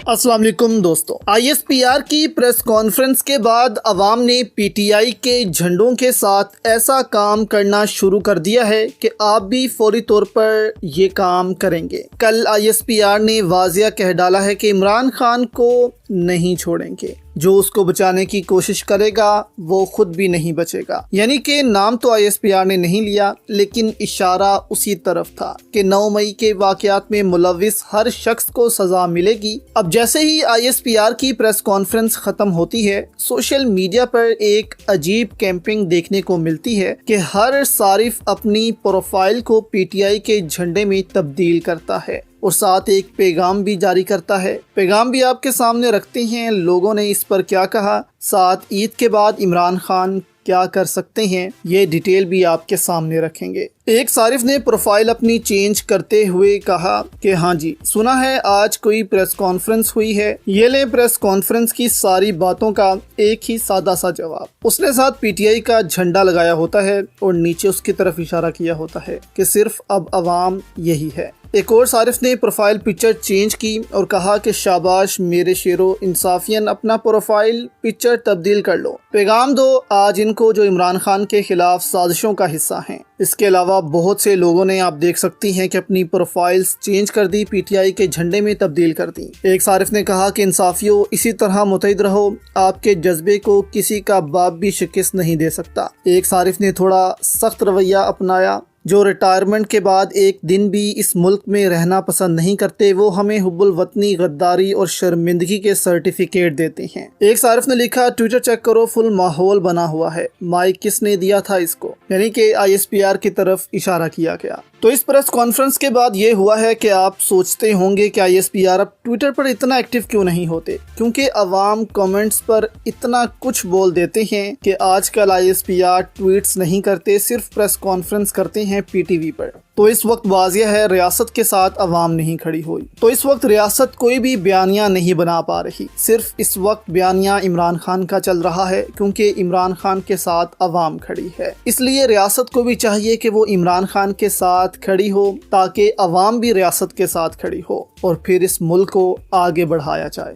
अस्सलाम वालेकुम दोस्तों, ISPR की प्रेस कॉन्फ्रेंस के बाद अवाम ने PTI के झंडों के साथ ऐसा काम करना शुरू कर दिया है कि आप भी फौरी तौर पर ये काम करेंगे। कल ISPR ने वाज़िया कह डाला है कि इमरान खान को नहीं छोड़ेंगे, जो उसको बचाने की कोशिश करेगा वो खुद भी नहीं बचेगा। यानी कि नाम तो ISPR ने नहीं लिया, लेकिन इशारा उसी तरफ था कि 9 मई के वाक़यात में मुलविस हर शख्स को सज़ा मिलेगी। अब जैसे ही ISPR की प्रेस कॉन्फ्रेंस ख़त्म होती है, सोशल मीडिया पर एक अजीब कैंपिंग देखने को मिलती है कि हर सारिफ अपनी प्रोफाइल को PTI के झंडे में तब्दील करता है और साथ एक पैगाम भी जारी करता है। पैगाम भी आपके सामने रखते हैं लोगों ने इस पर क्या कहा, साथ ईद के बाद इमरान खान क्या कर सकते हैं, ये डिटेल भी आपके सामने रखेंगे। एक सारिफ ने प्रोफाइल अपनी चेंज करते हुए कहा कि हाँ जी, सुना है आज कोई प्रेस कॉन्फ्रेंस हुई है, ये ले प्रेस कॉन्फ्रेंस की सारी बातों का एक ही सादा सा जवाब। उसने साथ PTI का झंडा लगाया होता है और नीचे उसकी तरफ इशारा किया होता है कि सिर्फ अब अवाम यही है। एक और सारिफ ने प्रोफाइल पिक्चर चेंज की और कहा कि शाबाश मेरे शेरो, इंसाफियन अपना प्रोफाइल पिक्चर तब्दील कर लो, पैगाम दो आज इनको जो इमरान खान के खिलाफ साजिशों का हिस्सा हैं। इसके अलावा बहुत से लोगों ने, आप देख सकती हैं कि अपनी प्रोफाइल्स चेंज कर दी, PTI के झंडे में तब्दील कर दी। एक सारिफ ने कहा कि इंसाफियों इसी तरह मुतहिद रहो, आपके जज्बे को किसी का बाप भी शिकस्त नहीं दे सकता। एक सारिफ ने थोड़ा सख्त रवैया अपनाया, जो रिटायरमेंट के बाद एक दिन भी इस मुल्क में रहना पसंद नहीं करते, वो हमें हुब्बुल वतनी, गद्दारी और शर्मिंदगी के सर्टिफिकेट देते हैं। एक सारिफ ने लिखा, ट्विटर चेक करो, फुल माहौल बना हुआ है, माइक किसने दिया था इसको, यानी कि ISPR की तरफ इशारा किया गया। तो इस प्रेस कॉन्फ्रेंस के बाद ये हुआ है कि आप सोचते होंगे कि ISPR अब ट्विटर पर इतना एक्टिव क्यों नहीं होते, क्योंकि अवाम कमेंट्स पर इतना कुछ बोल देते हैं कि आजकल ISPR ट्वीट्स नहीं करते, सिर्फ प्रेस कॉन्फ्रेंस करते हैं PTV पर। तो इस वक्त वाज़िया है रियासत के साथ अवाम नहीं खड़ी हुई, तो इस वक्त रियासत कोई भी बयानिया नहीं बना पा रही, सिर्फ इस वक्त बयानिया इमरान खान का चल रहा है, क्योंकि इमरान खान के साथ अवाम खड़ी है। इसलिए रियासत को भी चाहिए कि वो इमरान खान के साथ खड़ी हो, ताकि अवाम भी रियासत के साथ खड़ी हो और फिर इस मुल्क को आगे बढ़ाया जाए।